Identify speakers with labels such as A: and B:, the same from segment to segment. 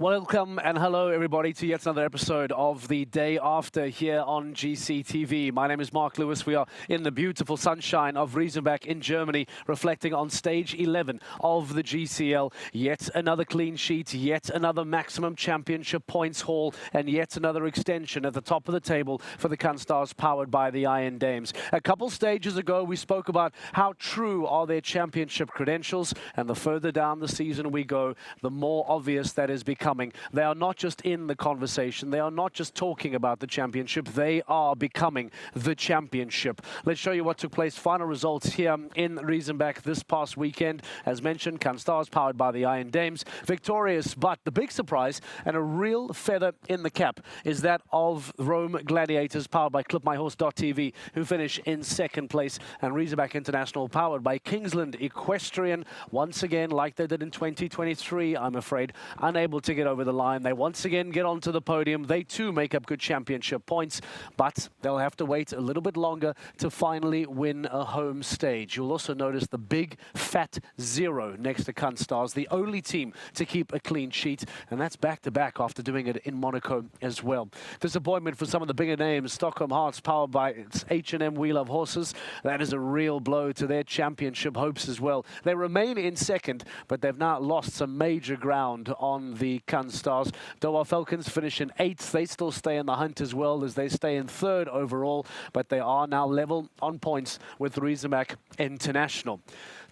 A: Welcome and hello everybody to yet another episode of the Day After here on GCTV. My name is Mark Lewis. We are in the beautiful sunshine of Riesenbeck in Germany, reflecting on stage 11 of the GCL. Yet another clean sheet, yet another maximum championship points haul, and yet another extension at the top of the table for the Kunststars powered by the Iron Dames. A couple stages ago we spoke about how true are their championship credentials, and the further down the season we go, the more obvious that is becoming. They are not just in the conversation. They are not just talking about the championship. They are becoming the championship. Let's show you what took place. Final results here in Riesenbeck this past weekend. As mentioned, Kunststars powered by the Iron Dames. Victorious, but the big surprise and a real feather in the cap is that of Rome Gladiators powered by ClipMyHorse.tv, who finish in second place, and Riesenbeck International powered by Kingsland Equestrian. Once again, like they did in 2023, I'm afraid, unable to get over the line. They once again get onto the podium. They too make up good championship points, but they'll have to wait a little bit longer to finally win a home stage. You'll also notice the big fat 0 next to Kunststars, the only team to keep a clean sheet, and that's back-to-back after doing it in Monaco as well. Disappointment for some of the bigger names. Stockholm Hearts powered by its H&M We Love Horses. That is a real blow to their championship hopes as well. They remain in second, but they've now lost some major ground on the Kunststars. Doha Falcons finish in 8th. They still stay in the hunt as well, as they stay in 3rd overall, but they are now level on points with Riesenbeck International.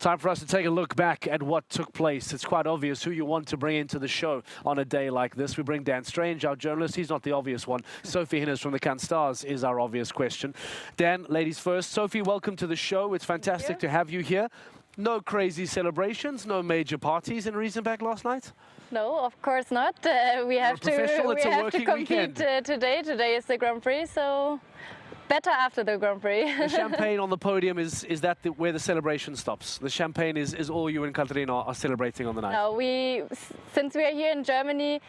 A: Time for us to take a look back at what took place. It's quite obvious who you want to bring into the show on a day like this. We bring Dan Strange, our journalist. He's not the obvious one. Sophie Hinnes from the Kunststars is our obvious question. Dan, ladies first. Sophie, welcome to the show. It's fantastic to have you here. No crazy celebrations, no major parties in Riesenbeck last night?
B: No, of course not. We have to compete today. Today is the Grand Prix, so better after the Grand Prix.
A: The champagne on the podium, is that where the celebration stops? The champagne is all you and Katharina are celebrating on the night?
B: No, since we are here in Germany,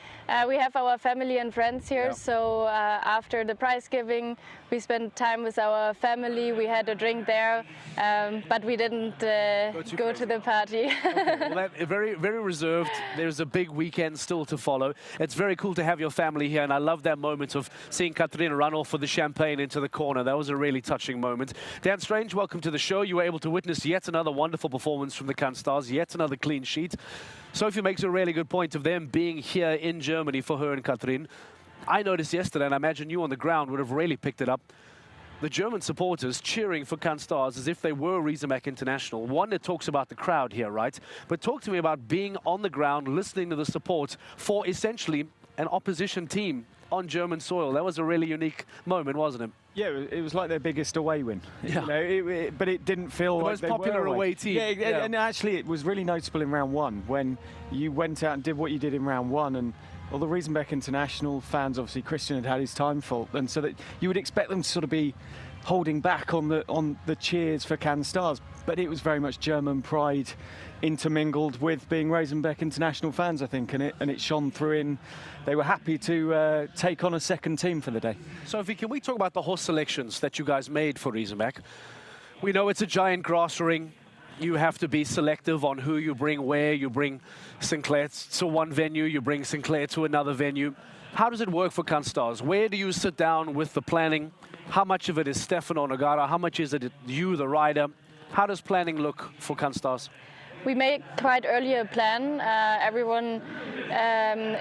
B: we have our family and friends here, so after the prize giving, we spent time with our family. We had a drink there, but we didn't go to the party.
A: Okay, well, very, very reserved. There's a big weekend still to follow. It's very cool to have your family here, and I love that moment of seeing Katharina run off with the champagne into the corner. That was a really touching moment. Dan Strange, welcome to the show. You were able to witness yet another wonderful performance from the Kunststars, yet another clean sheet. Sophie makes a really good point of them being here in Germany for her and Katharine. I noticed yesterday, and I imagine you on the ground would have really picked it up, the German supporters cheering for Kunststars as if they were Riesenbeck International. One that talks about the crowd here, right? But talk to me about being on the ground, listening to the support for essentially an opposition team on German soil. That was a really unique moment, wasn't it?
C: Yeah, it was like their biggest away win.
A: Yeah.
C: You know, but it didn't feel like
A: the most popular away team.
C: Yeah, and actually it was really noticeable in round 1 when you went out and did what you did in round 1, and all the Riesenbeck International fans, obviously Christian had his time full, and so that you would expect them to sort of be holding back on the cheers for Kunststars, but it was very much German pride intermingled with being Riesenbeck International fans, I think, and it shone through in. They were happy to take on a second team for the day.
A: Sophie, can we talk about the horse selections that you guys made for Riesenbeck? We know it's a giant grass ring. You have to be selective on who you bring where. You bring Sinclair to one venue, you bring Sinclair to another venue. How does it work for Kunststars? Where do you sit down with the planning? How much of it is Stefano Nogara? How much is it you, the rider? How does planning look for Kunststars?
B: We made quite early a plan. Everyone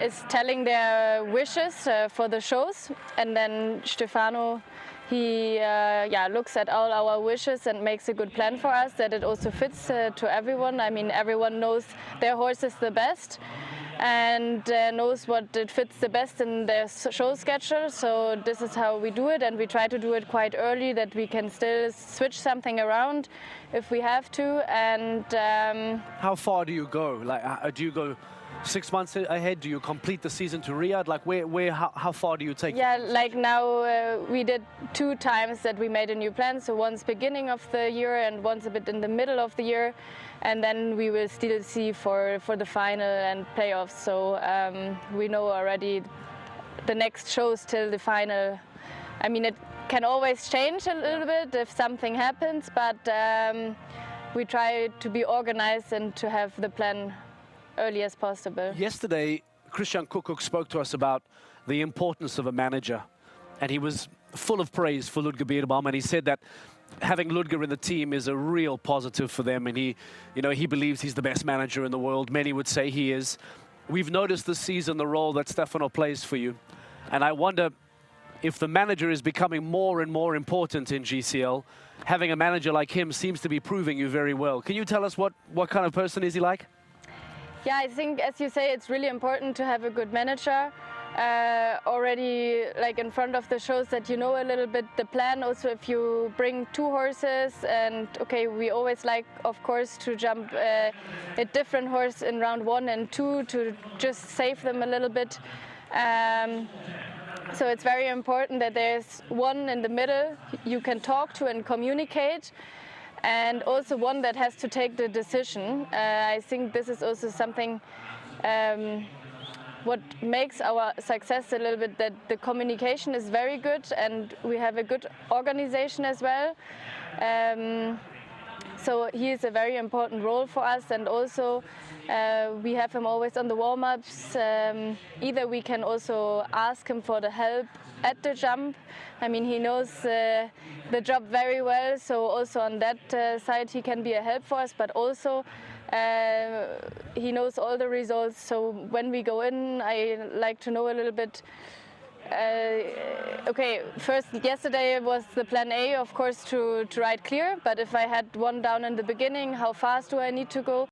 B: is telling their wishes for the shows, and then Stefano, he looks at all our wishes and makes a good plan for us that it also fits to everyone. I mean, everyone knows their horse is the best and knows what it fits the best in their show schedule. So this is how we do it, and we try to do it quite early that we can still switch something around if we have to. And
A: how far do you go? Like, do you go 6 months ahead? Do you complete the season to Riyadh? Like, how far do you take?
B: Yeah, like now we did 2 times that we made a new plan. So once beginning of the year and once a bit in the middle of the year, and then we will still see for the final and playoffs. So we know already the next shows till the final. I mean, it can always change a little bit if something happens, but we try to be organized and to have the plan early as possible.
A: Yesterday, Christian Kuckuck spoke to us about the importance of a manager, and he was full of praise for Ludger Beerbaum, and he said that having Ludger in the team is a real positive for them, and he believes he's the best manager in the world. Many would say he is. We've noticed this season the role that Stefano plays for you, and I wonder if the manager is becoming more and more important in GCL. Having a manager like him seems to be proving you very well. Can you tell us what kind of person is he like?
B: Yeah, I think, as you say, it's really important to have a good manager. Already, like in front of the shows, that you know a little bit the plan. Also, if you bring 2 horses, and okay, we always like, of course, to jump a different horse in round 1 and 2 to just save them a little bit. So it's very important that there's one in the middle you can talk to and communicate, and also one that has to take the decision. I think this is also something what makes our success a little bit, that the communication is very good and we have a good organization as well. So he is a very important role for us, and also we have him always on the warm-ups. Either we can also ask him for the help at the jump. I mean, he knows the job very well, so also on that side he can be a help for us, but also he knows all the results. So when we go in, I like to know a little bit. Okay, first, yesterday was the plan A, of course, to ride clear, but if I had one down in the beginning, how fast do I need to go?